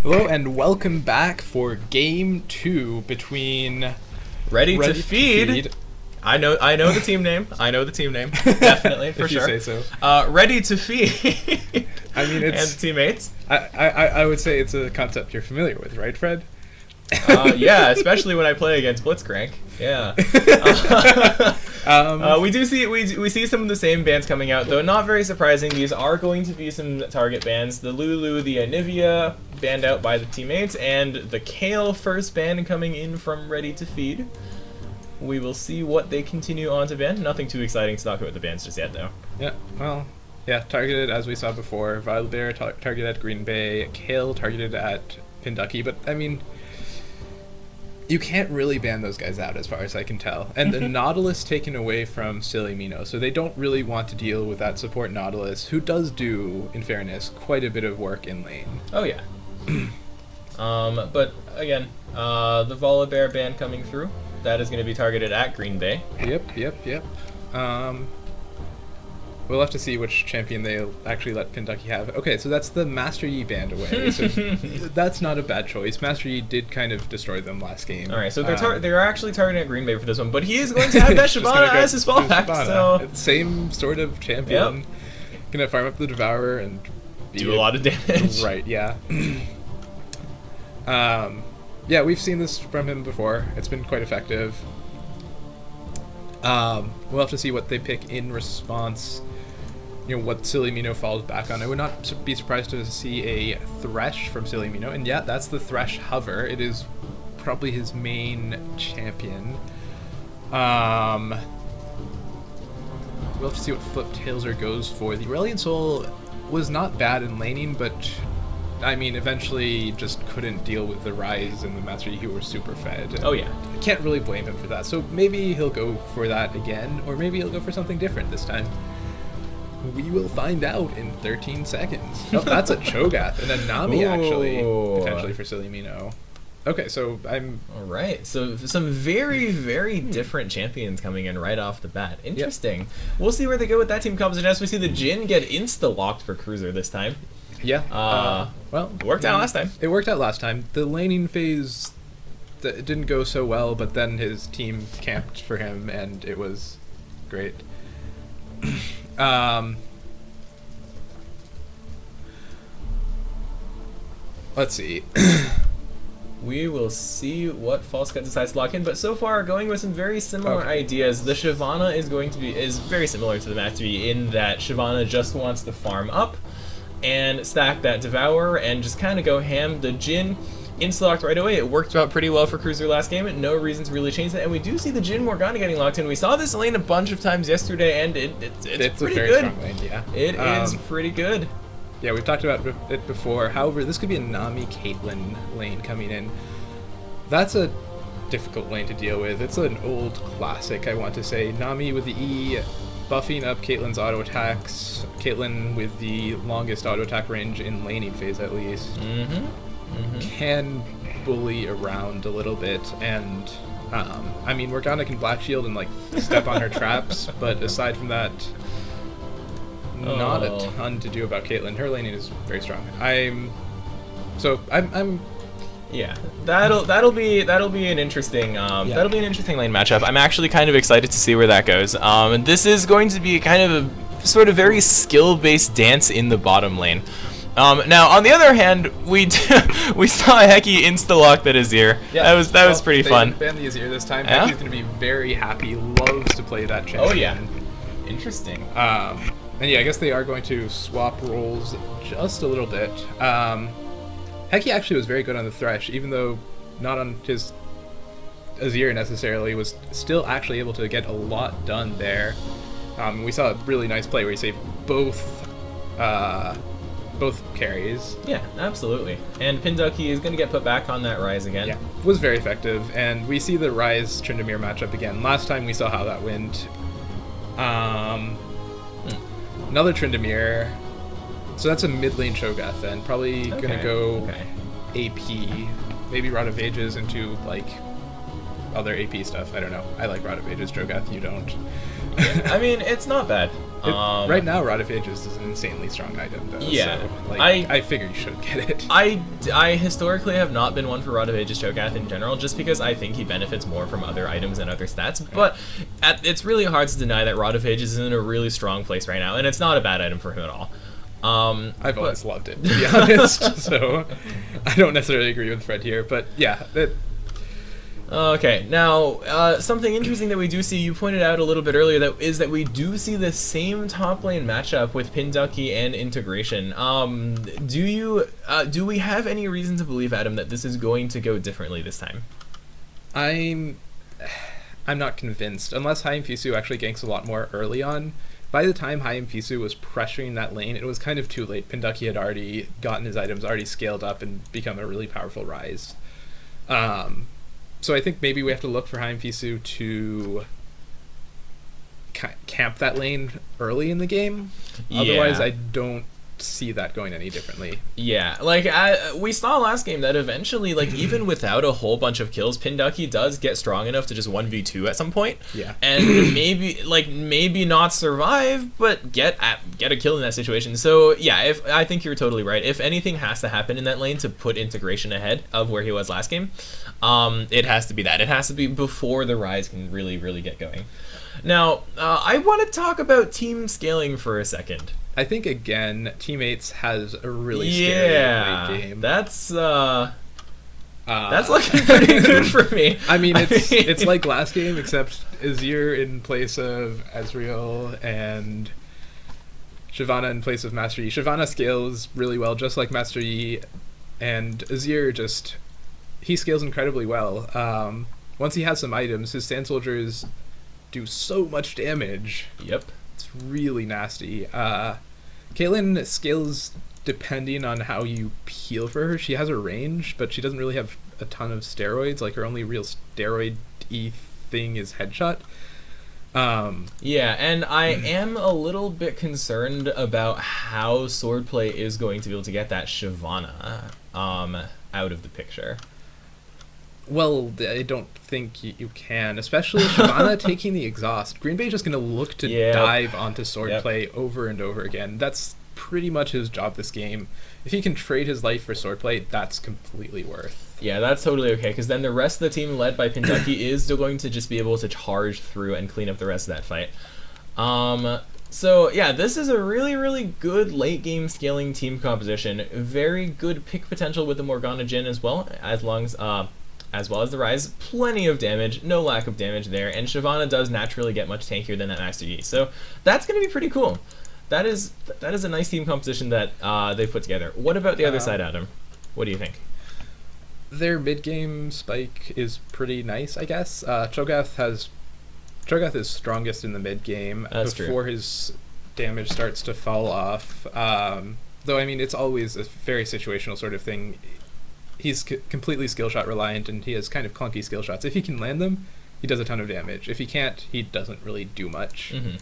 Hello and welcome back for Game 2 between Ready to Feed. I know the team name. Definitely, for if sure. You say so. Ready to Feed. I mean, it's and teammates. I would say it's a concept you're familiar with, right, Fred? Yeah, especially when I play against Blitzcrank. Yeah. We see some of the same bans coming out, though not very surprising. These are going to be some target bans. The Lulu, the Anivia banned out by the teammates, and the Kale first ban coming in from Ready to Feed. We will see what they continue on to ban. Nothing too exciting to talk about the bans just yet, though. Yeah, well, yeah, targeted as we saw before. Violet targeted at Green Bay, Kale targeted at Pinducky, but I mean, you can't really ban those guys out as far as I can tell. And the Nautilus taken away from Silly Mino, so they don't really want to deal with that support Nautilus, who does do, in fairness, quite a bit of work in lane. Oh yeah. But again, the Volibear ban coming through. That is going to be targeted at Green Bay. Yep. We'll have to see which champion they actually let Pinducky have. Okay, so that's the Master Yi banned away. So that's not a bad choice. Master Yi did kind of destroy them last game. All right, so they're actually targeting at Green Bay for this one, but he is going to have that Shyvana as his fallback. So same sort of champion. Yep. Gonna farm up the Devourer and do a lot of damage. Right. Yeah. Yeah, we've seen this from him before. It's been quite effective. We'll have to see what they pick in response. You know, what Silly Mino falls back on. I would not be surprised to see a Thresh from Silly Mino. And yeah, that's the Thresh Hover. It is probably his main champion. We'll have to see what Flip Tailser goes for. The Aurelion Soul was not bad in laning, but I mean, eventually just couldn't deal with the Rise and the Master Yi who were super fed. Oh yeah. Can't really blame him for that. So maybe he'll go for that again, or maybe he'll go for something different this time. We will find out in 13 seconds. Oh, that's a Cho'Gath and a Nami, actually, potentially for Silly Mino. Okay, so I'm... Alright, so some very, very different champions coming in right off the bat. Interesting. Yep. We'll see where they go with that team composition as we see the Jhin get insta-locked for Cruiser this time. Yeah. Well, it worked out last time. It worked out last time. The laning phase it didn't go so well, but then his team camped for him, and it was great. Let's see. We will see what Falsecut decides to lock in, but so far going with some very similar ideas. The Shyvana is very similar to the Master Yi in that Shyvana just wants to farm up and stack that Devourer and just kind of go ham. The Jhin insta-locked right away. It worked out pretty well for Cruiser last game. No reason to really change that. And we do see the Jhin Morgana getting locked in. We saw this lane a bunch of times yesterday, and it's pretty a very good. Strong lane, yeah. It is pretty good. Yeah, we've talked about it before. However, this could be a Nami Caitlyn lane coming in. That's a difficult lane to deal with. It's an old classic, I want to say. Nami with the E, buffing up Caitlyn's auto attacks. Caitlyn with the longest auto attack range in laning phase, at least. Can bully around a little bit, and I mean, Morgana can Black Shield and like step on her traps, but aside from that, not a ton to do about Caitlyn. Her laning is very strong. I'm yeah, that'll be an interesting that'll be an interesting lane matchup. I'm actually kind of excited to see where that goes. And this is going to be kind of a sort of very skill-based dance in the bottom lane. Now on the other hand, we saw Heki insta-lock that Azir. Yeah, that was pretty fun. Ban the Azir this time. Yeah? Heki's gonna be very happy. Loves to play that champion. Oh yeah, interesting. And yeah, I guess they are going to swap roles just a little bit. Heki actually was very good on the Thresh, even though not on his Azir necessarily, was still actually able to get a lot done there. We saw a really nice play where he saved both carries. Yeah, absolutely. And Pinducky is going to get put back on that Rise again. Yeah, was very effective. And we see the Rise Tryndamere matchup again. Last time we saw how that went. Another Tryndamere. So that's a mid lane Cho'Gath then. Probably gonna go AP. Maybe Rod of Ages into like other AP stuff. I don't know. I like Rod of Ages Cho'Gath. You don't. I mean, it's not bad. Right now, Rod of Ages is an insanely strong item, though. Yeah, so, like, I figure you should get it. I historically have not been one for Rod of Ages Cho'Gath in general, just because I think he benefits more from other items and other stats. But it's really hard to deny that Rod of Ages is in a really strong place right now, and it's not a bad item for him at all. I've always loved it, to be honest. So I don't necessarily agree with Fred here, but yeah. Okay, now something interesting that we do see, you pointed out a little bit earlier, that we do see the same top lane matchup with Pinducky and Integration. Do we have any reason to believe, Adam, that this is going to go differently this time? I'm not convinced, unless Haim Fisu actually ganks a lot more early on. By the time Haim Fisu was pressuring that lane, it was kind of too late. Pinducky had already gotten his items, already scaled up and become a really powerful Rise. So I think maybe we have to look for Haim Fisu to camp that lane early in the game. Yeah. Otherwise, I don't see that going any differently. Yeah, like we saw last game that eventually, like even without a whole bunch of kills, Pinducky does get strong enough to just 1v2 at some point. Yeah, and maybe not survive, but get a kill in that situation. So yeah, I think you're totally right. If anything has to happen in that lane to put Integration ahead of where he was last game, it has to be that. It has to be before the Rise can really get going. Now, I want to talk about team scaling for a second. I think again, Teammates has a really scary late game. That's looking pretty good for me. I mean, it's like last game, except Azir in place of Ezreal and Shyvana in place of Master Yi. Shyvana scales really well, just like Master Yi, and Azir he scales incredibly well. Once he has some items, his Sand Soldiers do so much damage. Yep. It's really nasty. Caitlyn scales depending on how you peel for her. She has a range, but she doesn't really have a ton of steroids. Like, her only real steroid-y thing is Headshot. Yeah, and I am a little bit concerned about how Swordplay is going to be able to get that Shyvana out of the picture. Well, I don't think you can, especially Shyvana taking the exhaust. Green Bay is just going to look to dive onto Swordplay over and over again. That's pretty much his job this game. If he can trade his life for Swordplay, that's completely worth. Yeah, that's totally okay, because then the rest of the team led by Pinducky is still going to just be able to charge through and clean up the rest of that fight. So yeah, this is a really good late game scaling team composition. Very good pick potential with the Morgana Jhin as well as the Rise. Plenty of damage, no lack of damage there, and Shyvana does naturally get much tankier than that Master Yi. So that's going to be pretty cool. That is a nice team composition that they put together. What about the other side, Adam? What do you think? Their mid-game spike is pretty nice, I guess. Cho'Gath is strongest in the mid-game before his damage starts to fall off. Though, I mean, it's always a very situational sort of thing. He's completely skill shot reliant, and he has kind of clunky skill shots. If he can land them, he does a ton of damage. If he can't, he doesn't really do much. Mm-hmm.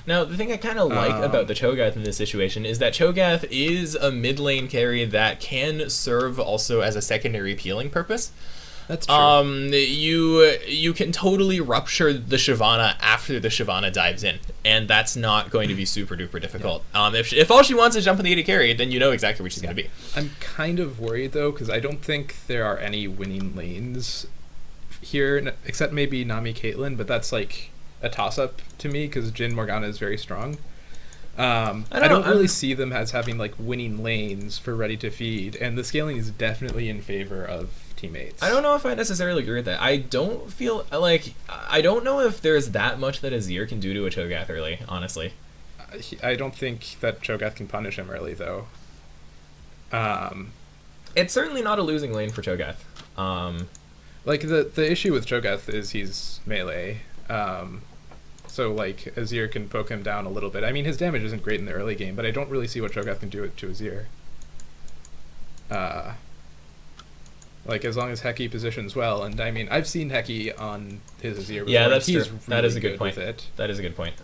Now, the thing I kind of like about the Cho'Gath in this situation is that Cho'Gath is a mid lane carry that can serve also as a secondary peeling purpose. That's true. You can totally rupture the Shyvana after the Shyvana dives in, and that's not going to be super duper difficult. Yeah. If all she wants is jump on the AD carry, then you know exactly where she's going to be. I'm kind of worried though, because I don't think there are any winning lanes here, except maybe Nami Caitlyn, but that's like a toss-up to me because Jhin Morgana is very strong. I don't really see them as having like winning lanes for ready to feed, and the scaling is definitely in favor of Teammates. I don't know if I necessarily agree with that. I don't know if there's that much that Azir can do to a Cho'Gath early, honestly. I don't think that Cho'Gath can punish him early though. It's certainly not a losing lane for Cho'Gath. Like the issue with Cho'Gath is he's melee. So like Azir can poke him down a little bit. I mean, his damage isn't great in the early game, but I don't really see what Cho'Gath can do to Azir. Like, as long as Heki positions well, and I mean, I've seen Heki on his Azir before. Yeah, that's true. Really that is a good point. That is a good point.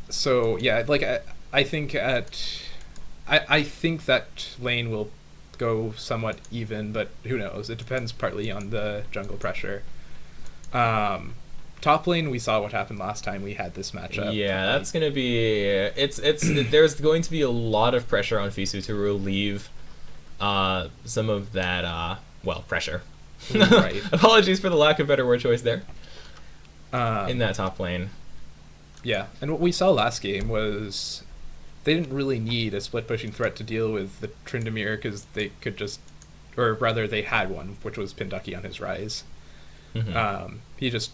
So yeah, like I think I think that lane will go somewhat even, but who knows? It depends partly on the jungle pressure. top lane, we saw what happened last time we had this matchup. Yeah, that's gonna be there's going to be a lot of pressure on Fisu to relieve some of that pressure. Right. Apologies for the lack of better word choice there. In Um, that top lane. Yeah, and what we saw last game was they didn't really need a split pushing threat to deal with the Tryndamere because they could just, or rather they had one, which was Pinducky on his rise. He just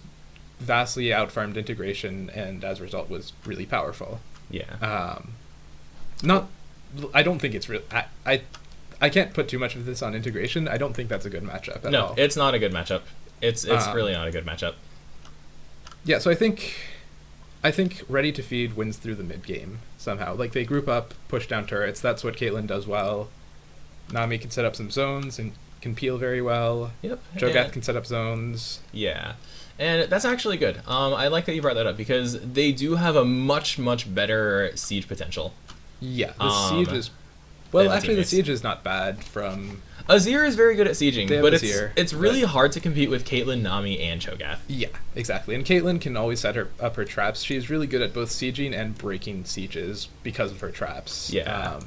vastly outfarmed integration and as a result was really powerful. Yeah. Not, I don't think it's real. I can't put too much of this on integration. I don't think that's a good matchup at all. No, it's not a good matchup. It's really not a good matchup. Yeah, so I think Ready to Feed wins through the mid game somehow. Like they group up, push down turrets. That's what Caitlyn does well. Nami can set up some zones and can peel very well. Yep. Cho'Gath can set up zones. Yeah. And that's actually good. I like that you brought that up because they do have a much, much better siege potential. Yeah, the siege is... Well, the actually, the teammates. siege is not bad from... Azir is very good at sieging, They have but Azir, it's really but- hard to compete with Caitlyn, Nami, and Cho'Gath. Yeah, exactly. And Caitlyn can always set up her traps. She's really good at both sieging and breaking sieges because of her traps. Yeah.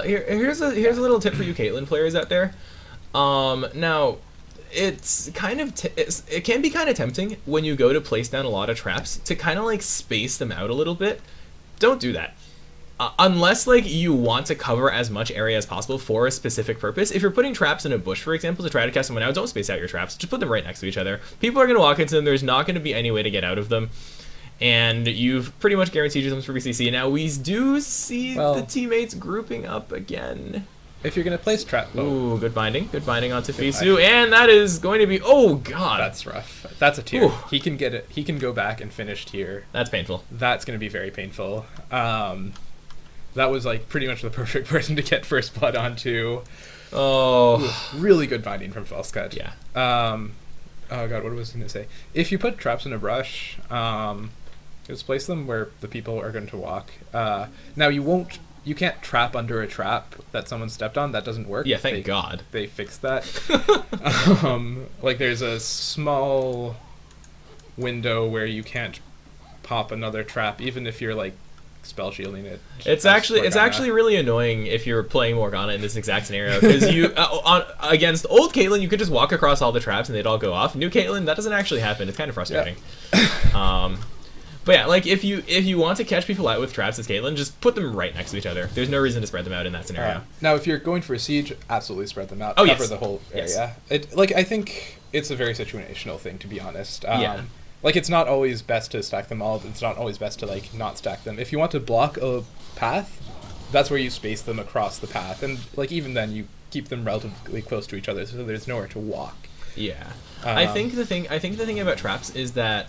Here's a little tip for you Caitlyn players out there. Now, it's kind of it can be kind of tempting when you go to place down a lot of traps to kind of like space them out a little bit. Don't do that. Unless like you want to cover as much area as possible for a specific purpose. If you're putting traps in a bush, for example, to try to cast someone out, don't space out your traps. Just put them right next to each other. People are going to walk into them. There's not going to be any way to get out of them. And you've pretty much guaranteed yourself for BCC. Now, we do see the teammates grouping up again. If you're going to place trap... Ooh, good binding. Good binding onto Fisu. And that is going to be... Oh, God. That's rough. That's a tier. Ooh. He can get it. He can go back and finish tier. That's painful. That's going to be very painful. That was like pretty much the perfect person to get first blood onto. Oh. Ooh, really good binding from False Cut. Yeah. Oh god, what was I going to say? If you put traps in a brush, just place them where the people are going to walk. Now you can't trap under a trap that someone stepped on. That doesn't work. Yeah, thank God. They fixed that. Like there's a small window where you can't pop another trap, even if you're like spell shielding it. It's actually really annoying if you're playing Morgana in this exact scenario because you against old Caitlyn you could just walk across all the traps and they'd all go off. New Caitlyn, that doesn't actually happen. It's kind of frustrating. Yeah. But yeah, like if you want to catch people out with traps as Caitlyn, just put them right next to each other. There's no reason to spread them out in that scenario. Now, if you're going for a siege, absolutely spread them out. Oh, cover yes. the whole area. Yes. I think it's a very situational thing, to be honest. Yeah. Like it's not always best to stack them all. It's not always best to like not stack them. If you want to block a path, that's where you space them across the path, and like even then you keep them relatively close to each other, so there's nowhere to walk. Yeah. I think the thing about traps is that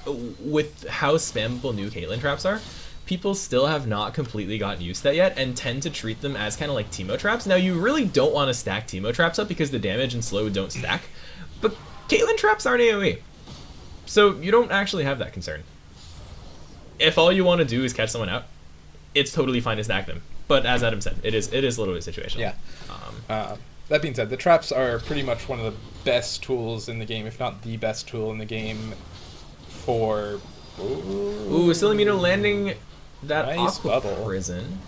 with how spammable new Caitlyn traps are, people still have not completely gotten used to that yet and tend to treat them as kind of like Teemo traps. Now, you really don't want to stack Teemo traps up because the damage and slow don't stack, but Caitlyn traps aren't AoE, so you don't actually have that concern. If all you want to do is catch someone out, it's totally fine to stack them. But as Adam said, it is a little bit situational. Yeah. That being said, the traps are pretty much one of the best tools in the game, if not the best tool in the game for... Ooh, Silamino landing that Nice Aqua bubble. Prison.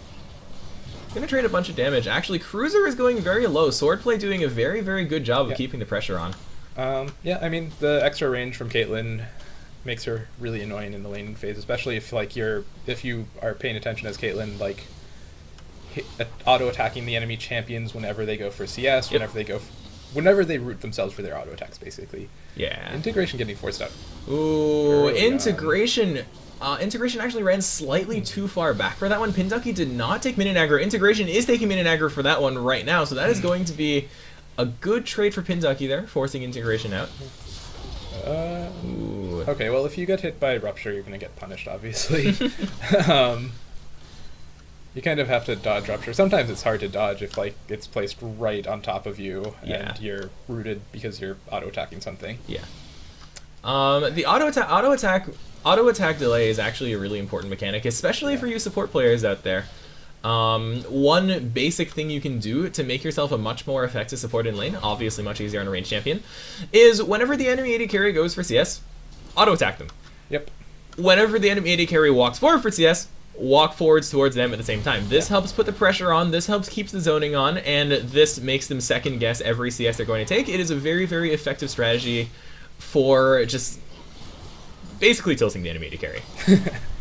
Gonna trade a bunch of damage. Actually, Cruiser is going very low. Swordplay doing a very, very good job of keeping the pressure on. Yeah, I mean, the extra range from Caitlyn makes her really annoying in the laning phase, especially if like if you are paying attention as Caitlyn, like auto attacking the enemy champions whenever they go for CS, whenever they root themselves for their auto attacks, basically. Yeah. Integration getting forced out. Ooh, Early integration. Integration actually ran slightly too far back for that one. Pinducky did not take minion aggro. Integration is taking minion aggro for that one right now, so that is going to be a good trade for Pinducky there, forcing integration out. Ooh. Okay, well, if you get hit by Rupture, you're going to get punished, obviously. You kind of have to dodge Rupture. Sometimes it's hard to dodge if like it's placed right on top of you and you're rooted because you're auto-attacking something. Yeah. The auto attack delay is actually a really important mechanic, especially for you support players out there. One basic thing you can do to make yourself a much more effective support in lane, obviously much easier on a ranged champion, is whenever the enemy AD carry goes for CS, auto attack them. Yep. Whenever the enemy AD carry walks forward for CS, walk forwards towards them at the same time. This helps put the pressure on, this helps keep the zoning on, and this makes them second guess every CS they're going to take. It is a very, very effective strategy for just basically tilting the enemy to carry.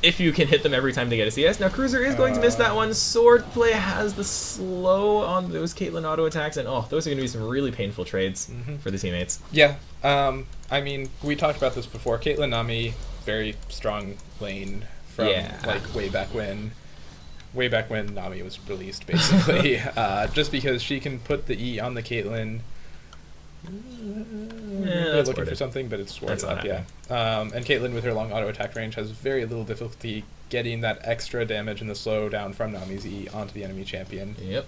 If you can hit them every time they get a CS. Now, Cruiser is going to miss that one. Swordplay has the slow on those Caitlyn auto attacks, and oh, those are going to be some really painful trades for the teammates. Yeah, I mean, we talked about this before. Caitlyn Nami, very strong lane from like way back when Nami was released, basically. Just because she can put the E on the Caitlyn. They're looking for something, but it's worded up, yeah. And Caitlyn, with her long auto attack range, has very little difficulty getting that extra damage and the slowdown from Nami's E onto the enemy champion. Yep.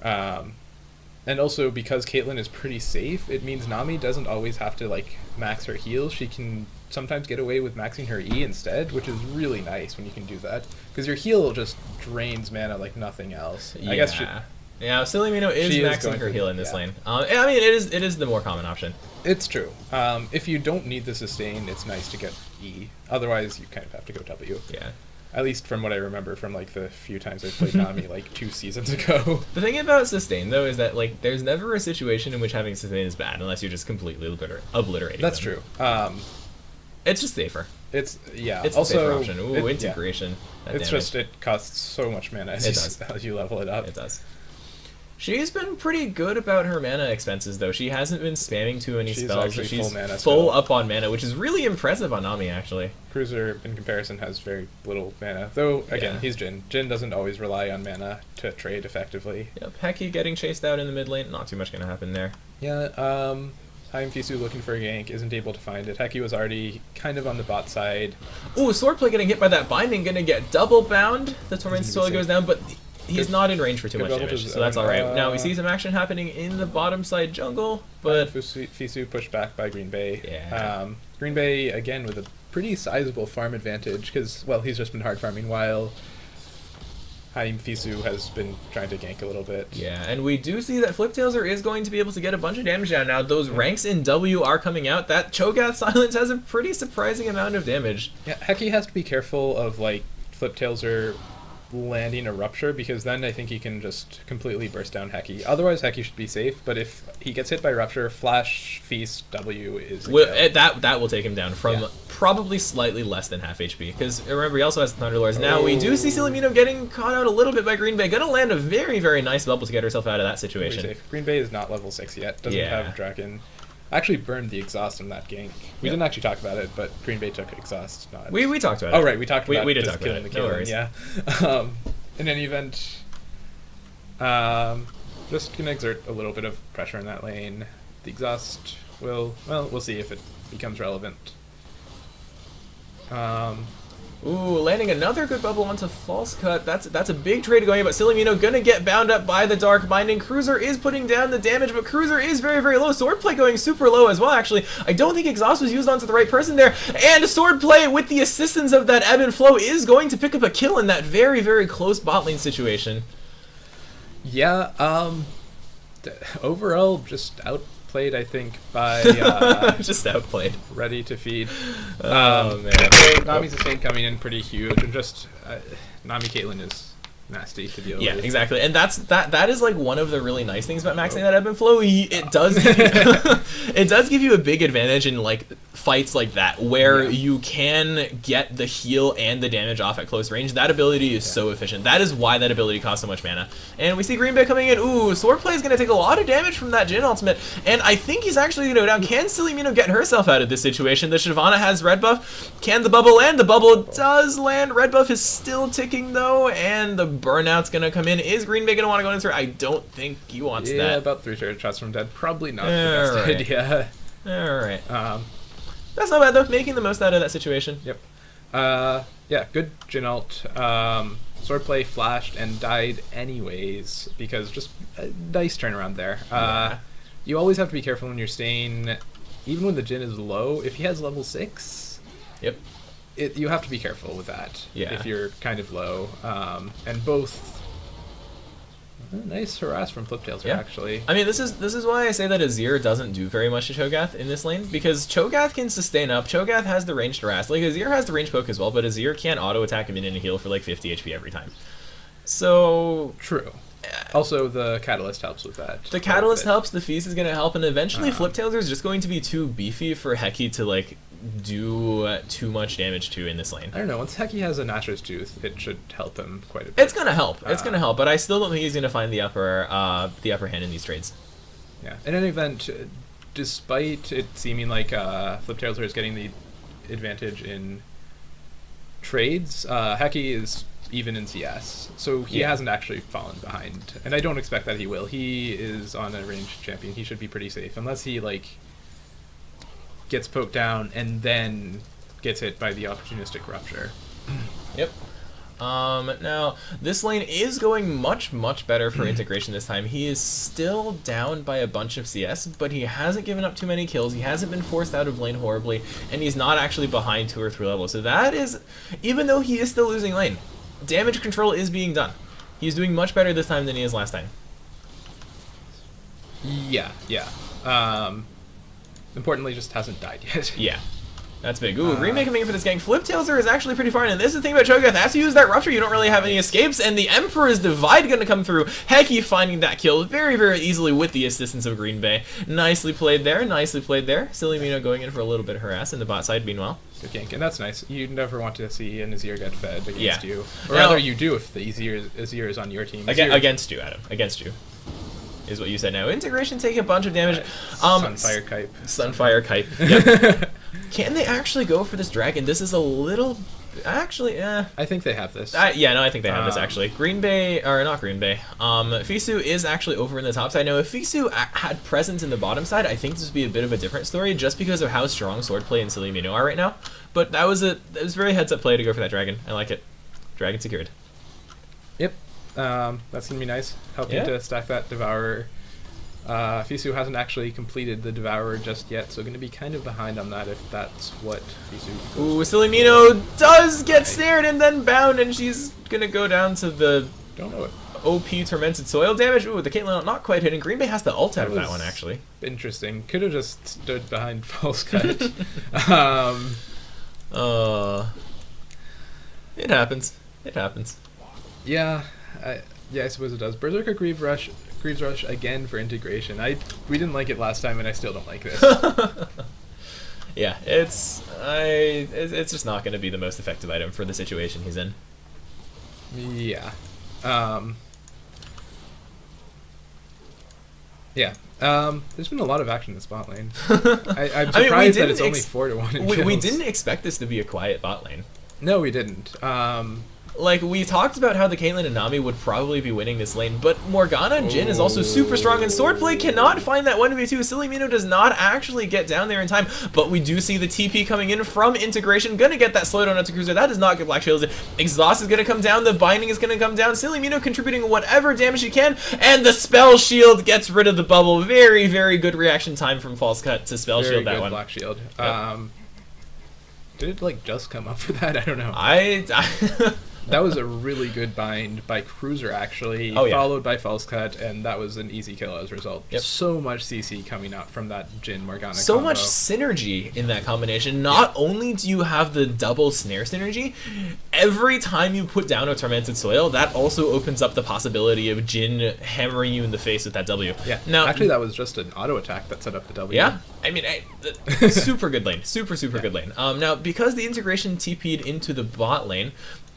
And also, because Caitlyn is pretty safe, it means Nami doesn't always have to like max her heal. She can sometimes get away with maxing her E instead, which is really nice when you can do that. Because your heal just drains mana like nothing else. Yeah. I guess yeah, Silly Mino is maxing her heal in this lane. I mean, it is the more common option. It's true. If you don't need the sustain, it's nice to get E. Otherwise, you kind of have to go W. Yeah. At least from what I remember from like the few times I played Nami like 2 seasons ago. The thing about sustain though is that like there's never a situation in which having sustain is bad unless you're just completely obliterating. That's them. True. It's just safer. It's It's also the safer option. Ooh, integration. Yeah. It's just it costs so much mana as you level it up. It does. She's been pretty good about her mana expenses, though. She hasn't been spamming too many spells. So she's full up on mana, which is really impressive on Nami, actually. Cruiser, in comparison, has very little mana. Though, again, he's Jhin. Jhin doesn't always rely on mana to trade effectively. Yep, Heki getting chased out in the mid lane. Not too much going to happen there. Yeah, I'm Fisu looking for a gank, isn't able to find it. Heki was already kind of on the bot side. Ooh, Swordplay getting hit by that binding, going to get double bound. The Torment slowly goes down, but he's not in range for too much damage, so that's alright. Now we see some action happening in the bottom side jungle, but Fisu pushed back by Green Bay. Yeah. Green Bay, again, with a pretty sizable farm advantage, because, well, he's just been hard farming while Fisu has been trying to gank a little bit. Yeah, and we do see that Fliptailser is going to be able to get a bunch of damage down. Now, those ranks in W are coming out. That Cho'Gath Silence has a pretty surprising amount of damage. Yeah, Heki has to be careful of, like, Fliptailser landing a Rupture, because then I think he can just completely burst down Heki. Otherwise, Heki should be safe, but if he gets hit by Rupture, Flash, Feast, W is that will take him down from probably slightly less than half HP, because remember, he also has the Thunderlords. Now, we do see Silly Mino getting caught out a little bit by Green Bay. Gonna land a very, very nice bubble to get herself out of that situation. Green Bay is not level 6 yet, doesn't have Draken. Actually burned the exhaust in that gank. We didn't actually talk about it, but Green Bay took exhaust. We talked about it. Oh, right, we talked about it. We did talk about it. No worries. Yeah. In any event, just going to exert a little bit of pressure in that lane. The exhaust will, well, we'll see if it becomes relevant. Ooh, landing another good bubble onto False Cut. That's a big trade going, but Silly Mino gonna get bound up by the Dark Binding. Cruiser is putting down the damage, but Cruiser is very, very low. Swordplay going super low as well, actually. I don't think Exhaust was used onto the right person there. And Swordplay, with the assistance of that Ebb and Flow, is going to pick up a kill in that very, very close bot lane situation. Yeah, overall, just outplayed, I think, by just outplayed. Ready to feed. Oh man. So Nami's sustain coming in pretty huge, and just Nami Caitlyn is nasty to deal with. Yeah, exactly. And that is like one of the really nice things about maxing that Ebb and Flow. It does give you, it does give you a big advantage in like fights like that where you can get the heal and the damage off at close range. That ability is so efficient. That is why that ability costs so much mana. And we see Green Bay coming in. Ooh, Swordplay is going to take a lot of damage from that Jhin ultimate, and I think he's actually going to go down. Can Silly Mino get herself out of this situation? The Shyvana has red buff. Can the bubble land? The bubble does land. Red buff is still ticking though, and the burnout's gonna come in. Is Green Bay gonna want to go in? I don't think he wants that. Yeah, about 3 turret shots from dead. Probably not the best idea. Alright. That's not bad though, making the most out of that situation. Yep. Yeah, good Jhin ult. Swordplay flashed and died anyways, because just a nice turnaround there. You always have to be careful when you're staying, even when the Jhin is low. If he has level 6, you have to be careful with that if you're kind of low. And both Nice harass from Fliptails, Yeah. actually. I mean, this is why I say that Azir doesn't do very much to Cho'Gath in this lane, because Cho'Gath can sustain up. Cho'Gath has the range to harass. Like, Azir has the range poke as well, but Azir can't auto-attack a minion and heal for like 50 HP every time. So... True. Also, the Catalyst helps with that. The Catalyst helps, the Feast is going to help, and eventually Fliptails is just going to be too beefy for Heki to, like, do too much damage to in this lane. I don't know, once Heki has a Nashor's Tooth, it should help him quite a bit. It's going to help, it's going to help, but I still don't think he's going to find the upper hand in these trades. Yeah, in any event, despite it seeming like Fliptails is getting the advantage in trades, Heki is even in CS, so he hasn't actually fallen behind, and I don't expect that he will. He is on a ranged champion. He should be pretty safe, unless he like gets poked down and then gets hit by the opportunistic rupture. Yep. Now, this lane is going much better for integration this time. He is still down by a bunch of CS, but he hasn't given up too many kills. He hasn't been forced out of lane horribly, and he's not actually behind 2 or 3 levels. So that is, even though he is still losing lane, damage control is being done. He's doing much better this time than he is last time. Yeah. Importantly, just hasn't died yet. Yeah. That's big. Ooh, Green Bay coming in for this gang. Fliptails is actually pretty far in, and this is the thing about Cho'Gath. After you use that Rupture, you don't really have any escapes, and the Emperor's Divide going to come through. Heki finding that kill very easily with the assistance of Green Bay. Nicely played there, nicely played there. Silly Mino going in for a little bit of harass in the bot side, meanwhile. Good gank, and that's nice. You never want to see an Azir get fed against you. Or now, rather, you do if the Azir is on your team. Against you, Adam. Against you. Is what you said. Now, integration taking a bunch of damage. Sunfire Kite. Sunfire Kite. Yep. Can they actually go for this dragon? This is a little... Actually, I think they have this. Yeah, no, I think they have this, actually. Green Bay... Or, not Green Bay. Fisu is actually over in the top side. Now, if Fisu had presence in the bottom side, I think this would be a bit of a different story, just because of how strong swordplay and Silly Mino are right now. But that was very heads-up play to go for that dragon. I like it. Dragon secured. Yep. That's going to be nice. Helping to stack that Devourer. Fisu hasn't actually completed the Devourer just yet, so going to be kind of behind on that if that's what Fisu goes. Ooh, Silly Mino does get snared and then bound, and she's going to go down to the... Don't know it. OP Tormented Soil damage. Ooh, the Caitlyn not quite hitting. Green Bay has the ult out of that one, actually. Interesting. Could have just stood behind False Cut. It happens. It happens. Yeah. I suppose it does. Berserker Greaves Rush again for integration. We didn't like it last time, and I still don't like this. Yeah, it's just not going to be the most effective item for the situation he's in. Yeah. There's been a lot of action in the bot lane. I'm surprised that it's only 4-1 in kills. We didn't expect this to be a quiet bot lane. No, we didn't. Like, we talked about how the Caitlyn and Nami would probably be winning this lane, but Morgana and Jhin is also super strong, and Swordplay cannot find that 1v2. Silly Mino does not actually get down there in time, but we do see the TP coming in from integration. Gonna get that slowdown onto Cruiser. That does not get Black Shields. Exhaust is gonna come down. The Binding is gonna come down. Silly Mino contributing whatever damage he can, and the Spell Shield gets rid of the bubble. Very good reaction time from False Cut to Spell Shield that one. Black Shield. Yep. Did it, like, just come up for that? I don't know. That was a really good bind by Cruiser, actually, followed by False Cut, and that was an easy kill as a result. Yep. So much CC coming out from that Jhin Morgana So combo. much synergy in that combination. Not only do you have the double snare synergy, every time you put down a Tormented Soil, that also opens up the possibility of Jhin hammering you in the face with that W. Yeah, now, actually that was just an auto attack that set up the W. Yeah, I mean, super good lane. Super good lane. Now, because the integration TP'd into the bot lane,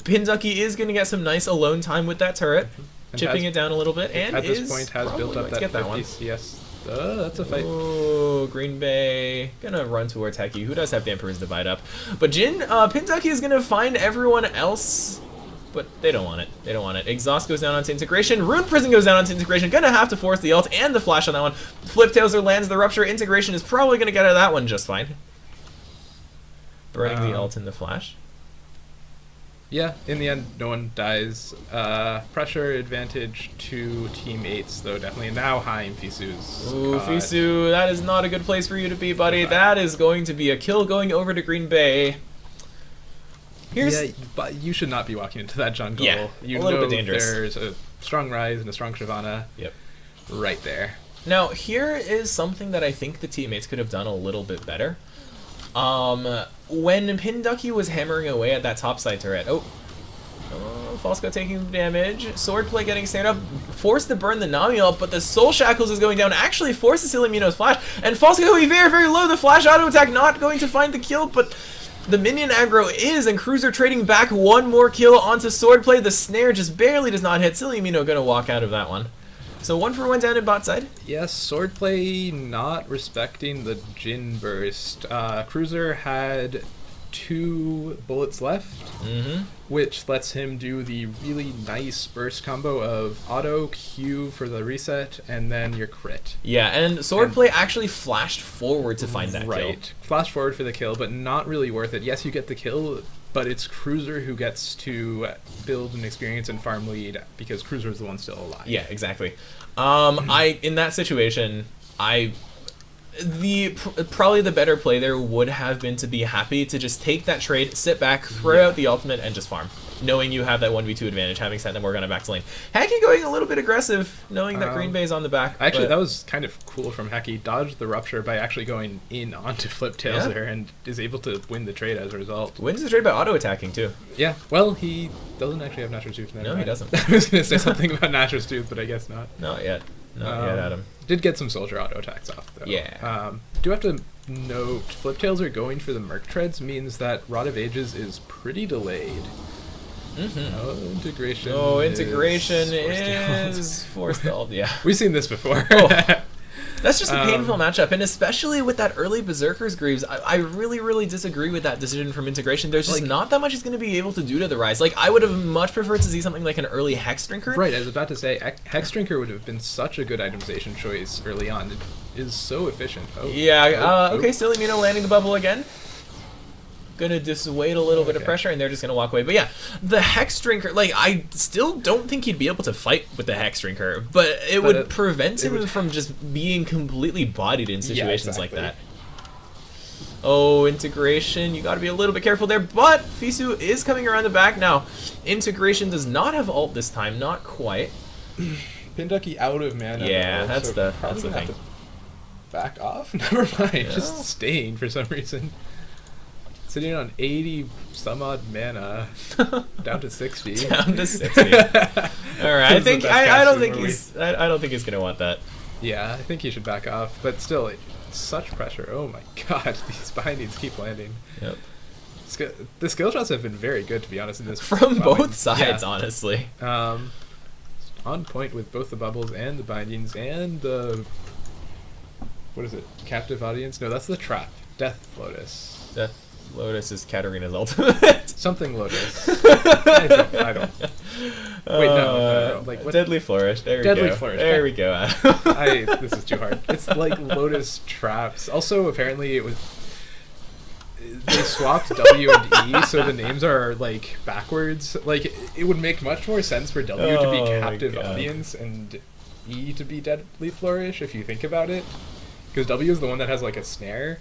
Pinducky is going to get some nice alone time with that turret, chipping it down a little bit, and at this point has built up that 50 CS. That's a fight. Oh, Green Bay gonna run towards Heki, who does have the Emperor's Divide up. But Jhin, Pinducky is gonna find everyone else, but they don't want it. They don't want it. Exhaust goes down onto integration. Rune Prison goes down onto integration. Gonna have to force the ult and the flash on that one. Fliptails lands the Rupture. Integration is probably gonna get out of that one just fine. Burning the ult and the flash. Yeah, in the end, no one dies. Pressure advantage to Team 8s, though, definitely. And now Haim Fisu's. Ooh, Fisu, that is not a good place for you to be, buddy. That is going to be a kill going over to Green Bay. Here's Yeah, but you should not be walking into that jungle. Yeah, you a little know bit dangerous. There's a strong Rise and a strong Shyvana Yep. right there. Now, here is something that I think the teammates could have done a little bit better. When Pinducky was hammering away at that topside turret, Falsco taking damage, Swordplay getting stand up, forced to burn the Nami up, but the Soul Shackles is going down, actually forces Silly Mino's flash, and Falsco going very, very low, the flash auto attack not going to find the kill, but the minion aggro is, and Cruiser trading back one more kill onto Swordplay, the snare just barely does not hit, Silly Mino gonna walk out of that one. So 1 for 1 down at bot side. Yes, Swordplay not respecting the Jin burst. Cruiser had 2 bullets left, which lets him do the really nice burst combo of auto, Q for the reset, and then your crit. Yeah, and Swordplay actually flashed forward to find that kill. Right, flash forward for the kill, but not really worth it. Yes, you get the kill, but it's Cruiser who gets to build an experience and farm lead because Cruiser is the one still alive. Yeah, exactly. In that situation, probably the better play there would have been to be happy to just take that trade, sit back, throw out the ultimate, and just farm, knowing you have that 1v2 advantage, having sent them Morgana back to lane. Hacky going a little bit aggressive, knowing that Green Bay's on the back. Actually, that was kind of cool from Hacky. Dodged the rupture by actually going in onto Flip Tails there, and is able to win the trade as a result. Wins the trade by auto-attacking, too. Yeah, well, he doesn't actually have Natural Tooth. No, he doesn't. I was going to say something about Natural Tooth, but I guess not. Not yet. Not yet, Adam. Did get some soldier auto attacks off, though. Yeah. Do have to note, Flip Tails are going for the Merc Treads means that Rod of Ages is pretty delayed. Integration. Integration is forestalled. Yeah. We've seen this before. That's just a painful matchup, and especially with that early Berserker's Greaves, I really, really disagree with that decision from Integration. There's just not that much he's going to be able to do to the Rise. Like, I would have much preferred to see something like an early Hex Drinker. Right, I was about to say, Hex Drinker would have been such a good itemization choice early on. It is so efficient. Okay, Silly Mino landing the bubble again. Gonna dissuade a little bit of pressure, and they're just gonna walk away. But yeah, the Hex Drinker, like, I still don't think he'd be able to fight with the Hex Drinker, but it would prevent him from just being completely bodied in situations like that. Integration, you gotta be a little bit careful there, but Fisu is coming around the back now. Integration does not have ult this time, not quite. Pinducky out of mana. Yeah, though, that's so the probably thing. have to back off? Never mind, just staying for some reason. Sitting on 80 some odd mana, down to 60. Down to 60. All right, I don't think he's gonna want that. Yeah, I think he should back off. But still, such pressure. Oh my god, these bindings keep landing. Yep. The skill shots have been very good, to be honest, in this. From both sides, honestly. On point with both the bubbles and the bindings and the, what is it? Captive audience? No, that's the trap. Death Lotus. Death Lotus is Katarina's ultimate. Something Lotus. I don't. Wait, no. Like, what? Deadly Flourish. There we Deadly go. Flourish. There we go. This is too hard. It's like Lotus traps. Also, apparently, they swapped W and E, so the names are like backwards. Like, it would make much more sense for W to be Captive Audience and E to be Deadly Flourish if you think about it, because W is the one that has like a snare.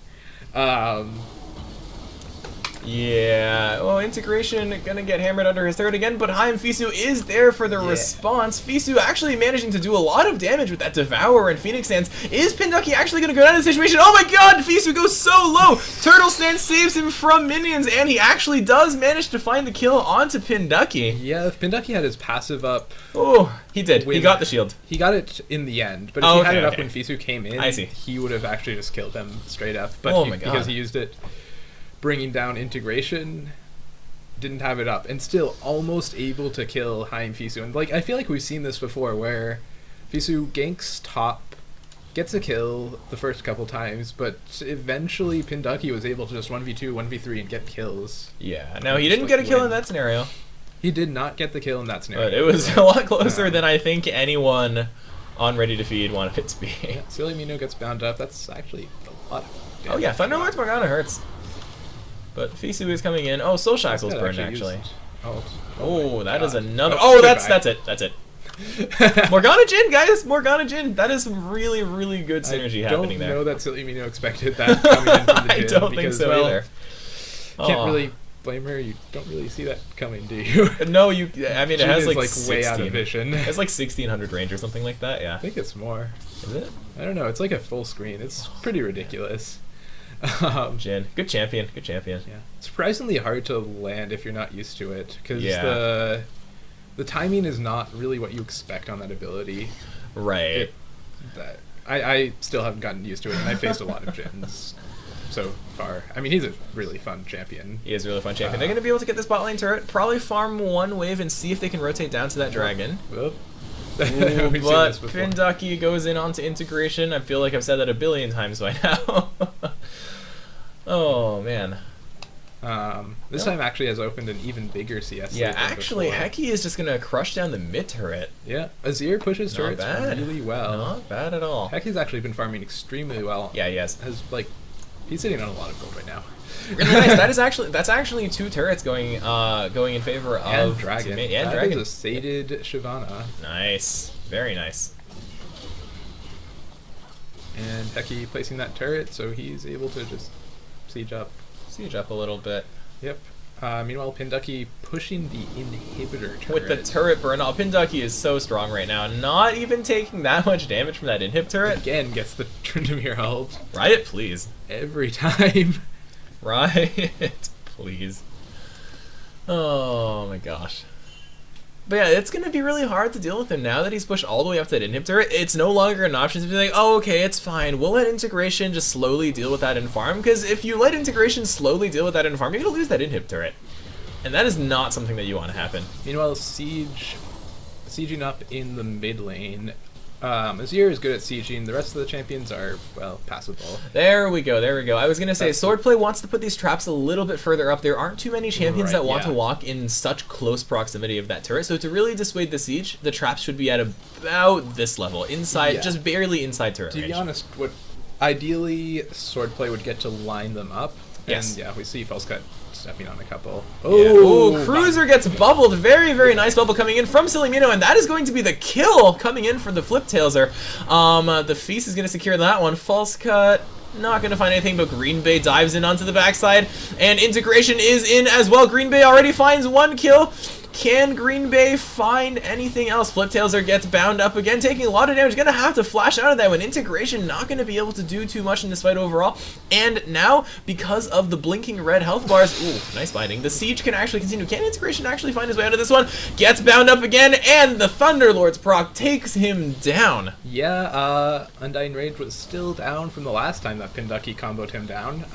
Yeah, Integration gonna get hammered under his throat again, but Haim Fisu is there for the response. Fisu actually managing to do a lot of damage with that Devour and Phoenix Stance. Is Pinducky actually gonna go down in the situation? Oh my god, Fisu goes so low! Turtle Stance saves him from minions, and he actually does manage to find the kill onto Pinducky. Yeah, if Pinducky had his passive up... he did. He got the shield. He got it in the end, but if he had it up when Fisu came in, he would have actually just killed him straight up. But because he used it... bringing down Integration, didn't have it up, and still almost able to kill Haim Fisu. And like, I feel like we've seen this before, where Fisu ganks top, gets a kill the first couple times, but eventually Pinducky was able to just 1v2, 1v3 and get kills. Yeah, now he didn't get a kill in that scenario. He did not get the kill in that scenario. But it was a lot closer than I think anyone on Ready to Feed wanted it to be. Yeah, Silly Mino gets bound up. That's actually a lot of damage. Thunderlord's Morgana hurts. But Fisu is coming in. Soul Shackle's burned actually. That is another. That's it. Morgana Jin, guys! Morgana Jin! That is some really, really good synergy happening there. I don't know that Silly Mino expected that coming in from the Jin. I don't think so either. Can't really Flamer, you don't really see that coming, do you? No, I mean, it Jin has is, like, way out of 16. vision. It's like 1600 range or something like that, yeah. I think it's more. Is it? I don't know. It's like a full screen. It's pretty ridiculous. Jin. Good champion. Good champion. Yeah. Surprisingly hard to land if you're not used to it, because Yeah. the timing is not really what you expect on that ability. Right. I still haven't gotten used to it, and I faced a lot of Jins so far. I mean, he's a really fun champion. He is a really fun champion. They're going to be able to get this bot lane turret, probably farm one wave and see if they can rotate down to that dragon. Whoop. Ooh, but Pinducky goes in onto integration. I feel like I've said that a billion times by now. Oh, man. This time actually has opened an even bigger CS. Yeah, actually, Heki is just going to crush down the mid turret. Yeah, Azir pushes turrets bad. really well. Not bad at all. Heki's actually been farming extremely well. Yeah, he has. He's sitting on a lot of gold right now. Really nice. That's actually 2 turrets going in favor of Dragon. And Dragon. That is a sated Shyvana. Nice. Very nice. And Heki placing that turret, so he's able to just siege up. Siege up a little bit. Yep. Meanwhile, Pinducky pushing the inhibitor turret. With the turret burn. Oh, Pinducky is so strong right now. Not even taking that much damage from that inhib turret. Again, gets the Tryndamere ult. Riot, please. Every time. Riot, please. Oh my gosh. But yeah, it's going to be really hard to deal with him now that he's pushed all the way up to that inhib turret. It's no longer an option to be like, oh, okay, it's fine. We'll let integration just slowly deal with that in farm. Because if you let integration slowly deal with that in farm, you're going to lose that inhib turret. And that is not something that you want to happen. Meanwhile, sieging up in the mid lane. Azir is good at sieging. The rest of the champions are, well, passable. There we go, there we go. I was going to say, Swordplay wants to put these traps a little bit further up. There aren't too many champions that want to walk in such close proximity of that turret. So to really dissuade the siege, the traps should be at about this level. Inside, just barely inside turret range. To be honest, ideally, Swordplay would get to line them up. Yes. And yeah, we see Falsecut stepping on a couple. Oh, Cruiser gets bubbled. Very, very nice bubble coming in from Silimino, and that is going to be the kill coming in for the Flip Tailser. The Feast is going to secure that one. False Cut, not going to find anything, but Green Bay dives in onto the backside, and integration is in as well. Green Bay already finds 1 kill. Can Green Bay find anything else? Flip Tailser gets bound up again, taking a lot of damage. Gonna have to flash out of that when integration not gonna be able to do too much in this fight overall. And now, because of the blinking red health bars, ooh, nice binding, the siege can actually continue. Can integration actually find his way out of this one? Gets bound up again, and the Thunderlord's proc takes him down. Yeah, Undying Rage was still down from the last time that Pinducky comboed him down.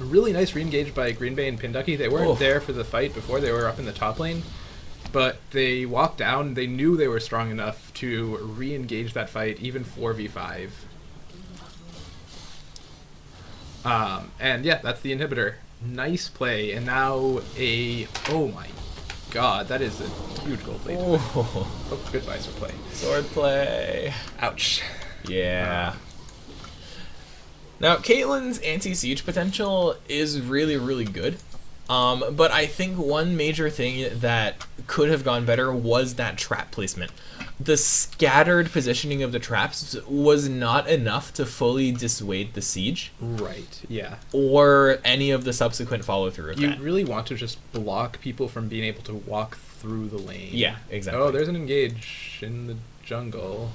Really nice re-engage by Green Bay and Pinducky. They weren't there for the fight before. They were up in the top lane. But they walked down. They knew they were strong enough to re-engage that fight, even 4v5. And yeah, that's the inhibitor. Nice play. And now oh my god, that is a huge gold lead. Oh, goodbye, Swordplay. Swordplay. Ouch. Yeah. Now, Caitlyn's anti-siege potential is really, really good. But I think one major thing that could have gone better was that trap placement. The scattered positioning of the traps was not enough to fully dissuade the siege. Right, yeah. Or any of the subsequent follow-through of that. You really want to just block people from being able to walk through the lane. Yeah, exactly. Oh, there's an engage in the jungle.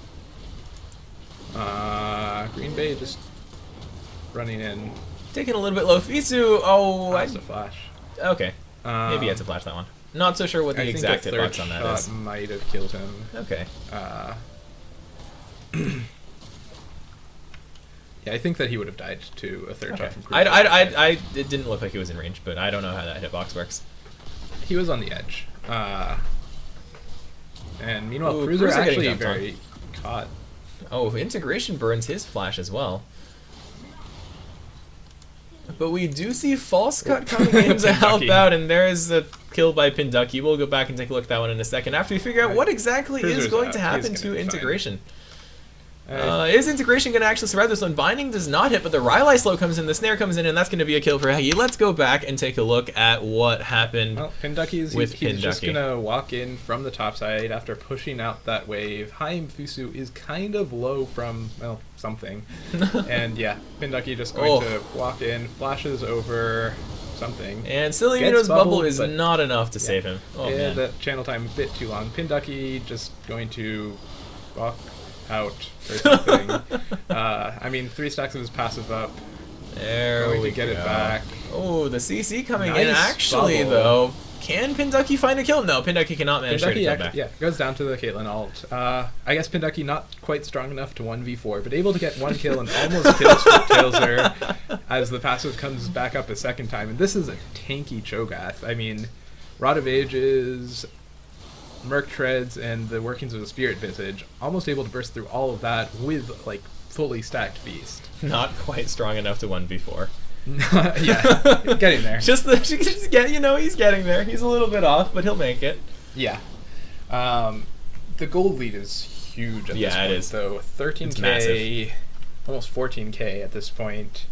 Green Bay just running in. Taking a little bit low. Fisu, That's a flash. Okay. Maybe he had to flash that one. Not so sure what the exact hitbox on that is. Might have killed him. Okay. Yeah, I think that he would have died to a third shot from Cruiser. It didn't look like he was in range, but I don't know how that hitbox works. He was on the edge. And meanwhile, Cruiser actually very caught. Oh, integration burns his flash as well. But we do see False Cut coming in to help out, and there is a kill by Pinducky. We'll go back and take a look at that one in a second after we figure out what exactly is going to happen to integration. Is integration going to actually survive this one? Binding does not hit, but the Rylai slow comes in, the snare comes in, and that's going to be a kill for Hegi. Let's go back and take a look at what happened he's just going to walk in from the top side after pushing out that wave. Haim Fusu is kind of low from, well, something. And yeah, Pinducky just going to walk in, flashes over something. And Silly Gets Mino's bubble bubbled, is but- not enough to save him. Oh, yeah, man. the channel time a bit too long. Pinducky just going to walk out or something. I mean, 3 stacks of his passive up. There Going we to get go. it back. Oh, the CC coming Nice in. Actually, bubble. though, can Pinducky find a kill? No, Pinducky cannot manage to Pinducky, kill back. yeah, goes down to the Caitlyn ult. I guess Pinducky not quite strong enough to 1v4, but able to get 1 kill and almost kills Tailser as the passive comes back up a second time. And this is a tanky Cho'Gath. I mean, Rod of Ages, Merc Treads, and the workings of the Spirit Visage, almost able to burst through all of that with, like, fully stacked Feast. Not quite strong enough to 1v4. Yeah, getting there. Just he's getting there. He's a little bit off, but he'll make it. Yeah. The gold lead is huge at this Yeah, it point, is. though. It's 13k, massive. almost 14k at this point.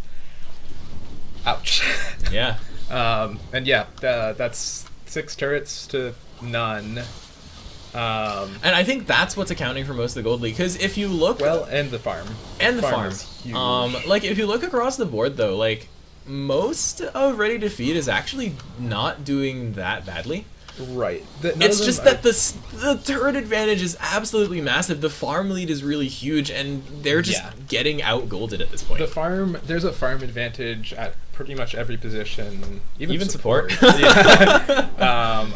Ouch. Yeah. And yeah, that's 6 turrets to none. And I think that's what's accounting for most of the gold league. Because if you look, Well, and the farm. and the farm, is huge. like if you look across the board though, like most of Ready to Feed is actually not doing that badly. Right. It's just that the turret advantage is absolutely massive. The farm lead is really huge, and they're just Yeah. getting out golded at this point. The farm, there's a farm advantage at pretty much every position, Even support. Yeah.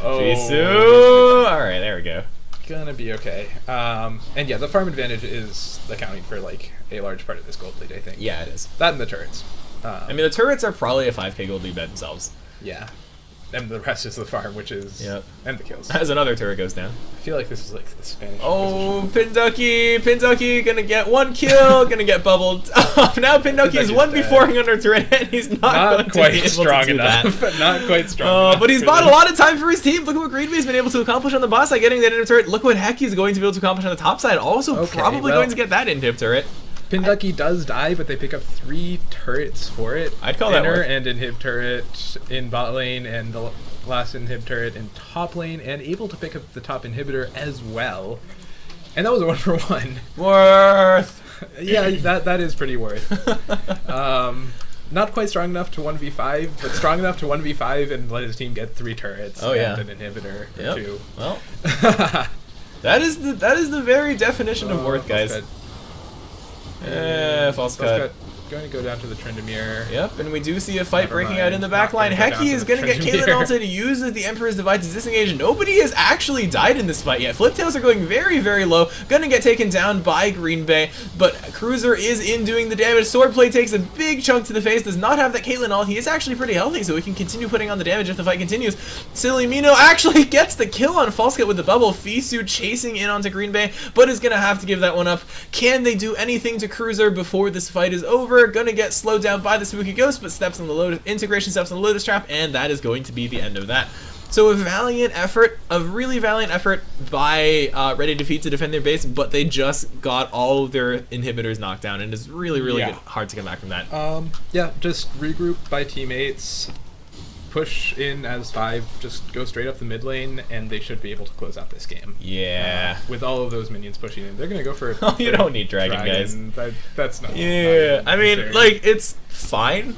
Fisu! All right, there we go. Gonna be okay. And yeah, the farm advantage is accounting for like a large part of this gold lead, I think. Yeah, it is. That and the turrets. I mean, the turrets are probably a 5k gold lead by themselves. Yeah. And the rest is the farm, which is Yep. and the kills. As another turret goes down. I feel like this is like the Spanish. Oh, Pinducky gonna get 1 kill, gonna get bubbled. Now Pinducky is Pinducky's 1v4ing under turret, and he's not going to quite be able strong to do enough. that. Not quite strong enough. But he's for bought a this. lot of time for his team. Look at what Green Bay's been able to accomplish on the boss side, getting that inhib turret. Look what Hecky is going to be able to accomplish on the top side. Also, Okay, probably well- going to get that inhib turret. Pinducky does die, but they pick up 3 turrets for it. I'd call that Inner worth. and inhib turret in bot lane, and the last inhib turret in top lane, and able to pick up the top inhibitor as well. And that was a 1-for-1. Worth. Yeah, that is pretty worth. Not quite strong enough to 1v5, but strong enough to 1v5 and let his team get 3 turrets Oh, yeah. and an inhibitor or Yep. 2. Well, that is the very definition of worth, guys. False cut. Going to go down to the Tryndamere. Yep, and we do see a fight Never breaking mind. out in the back Not line. gonna go down Hecky to is the going to get Tryndamere. Caitlyn ulted, uses the Emperor's Divide to disengage. Nobody has actually died in this fight yet. Fliptails are going very, very low. Going to get taken down by Green Bay, but Cruiser is in doing the damage. Swordplay takes a big chunk to the face, does not have that Caitlyn ult. He is actually pretty healthy, so he can continue putting on the damage if the fight continues. Silly Mino actually gets the kill on False Cut with the bubble. Fisu chasing in onto Green Bay, but is going to have to give that one up. Can they do anything to Cruiser before this fight is over? Going to get slowed down by the Spooky Ghost, but steps on the Lotus integration, steps on the Lotus Trap, and that is going to be the end of that. So a valiant effort, a really valiant effort by Ready to Feed to defend their base, but they just got all of their inhibitors knocked down, and it's really, really Yeah. hard to come back from that. Yeah, just regroup by teammates, push in as 5, just go straight up the mid lane, and they should be able to close out this game. Yeah. With all of those minions pushing in. They're going to go for Oh, you for don't need Dragon, guys. That's not. Yeah, not I mean, necessary. like, it's fine.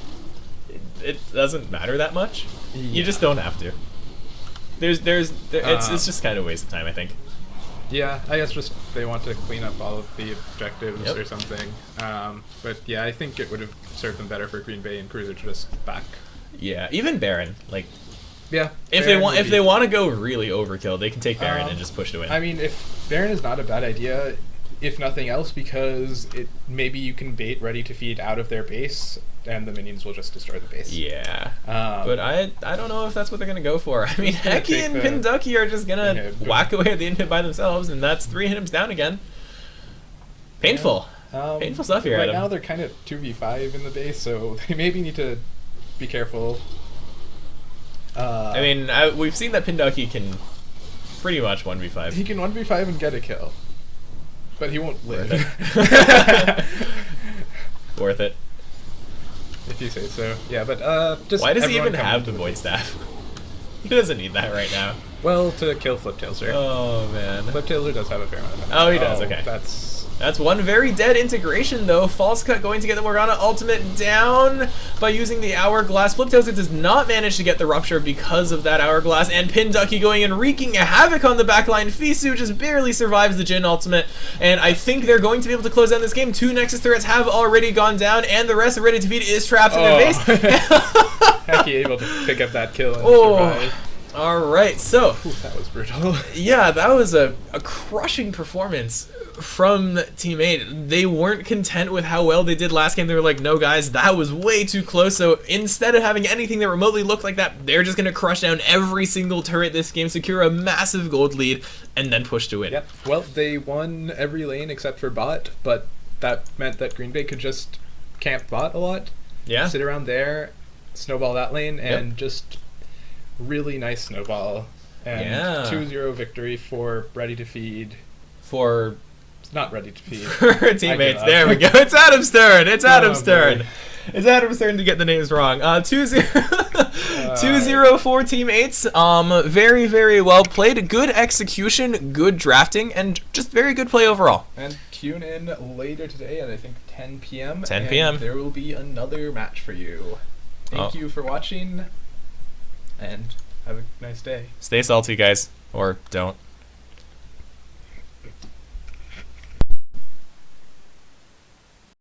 It doesn't matter that much. You Yeah. just don't have to. It's just kind of a waste of time, I think. Yeah, I guess just they want to clean up all of the objectives Yep. or something. But yeah, I think it would have served them better for Green Bay and Cruiser to just back. Yeah, even Baron, like, Yeah. if Baron would they be- want to go really overkill, they can take Baron and just push to win. I mean, if Baron is not a bad idea, if nothing else, because maybe you can bait Ready to Feed out of their base, and the minions will just destroy the base. Yeah. Um, But I don't know if that's what they're gonna go for. I mean, Just gonna Hecky take and the Pinducky are just gonna inhib. whack away at the inhib by themselves, and that's 3 hits down again. Painful. Painful stuff here, Right Adam. now they're kind of 2v5 in the base, so they maybe need to be careful. I mean, we've seen that Pinducky can pretty much 1v5. He can 1v5 and get a kill, but he won't live. Worth it. If you say so. Yeah, but just Why does he everyone even come have into the Void Staff? He doesn't need that right now. Well, to kill Fliptailser. Oh, man. Fliptailser does have a fair amount of damage. Oh, he does, okay. That's That's one very dead integration, though. False Cut going to get the Morgana ultimate down by using the Hourglass. Fliptoes does not manage to get the Rupture because of that Hourglass, and Pin Ducky going and wreaking havoc on the backline. Fisu just barely survives the Jin ultimate, and I think they're going to be able to close down this game. 2 Nexus turrets have already gone down, and the rest of Ready to Feed is trapped in their base. Hecky able to pick up that kill and survive. Alright, so... Ooh, that was brutal. Yeah, that was a crushing performance from Team 8. They weren't content with how well they did last game. They were like, no guys, that was way too close. So instead of having anything that remotely looked like that, they're just going to crush down every single turret this game, secure a massive gold lead, and then push to win. Yep. Well, they won every lane except for bot, but that meant that Green Bay could just camp bot a lot. Yeah. Sit around there, snowball that lane, and just really nice snowball. And 2-0 victory for Ready to Feed. For... Not Ready to Feed. For teammates. There we go. It's Adam's turn. It's Adam's turn. Boy. It's Adam's turn to get the names wrong. 2-0 for teammates. Very, very well played. Good execution, good drafting, and just very good play overall. And tune in later today at I think 10 p.m. 10 p.m. There will be another match for you. Thank you for watching, and have a nice day. Stay salty, guys. Or don't.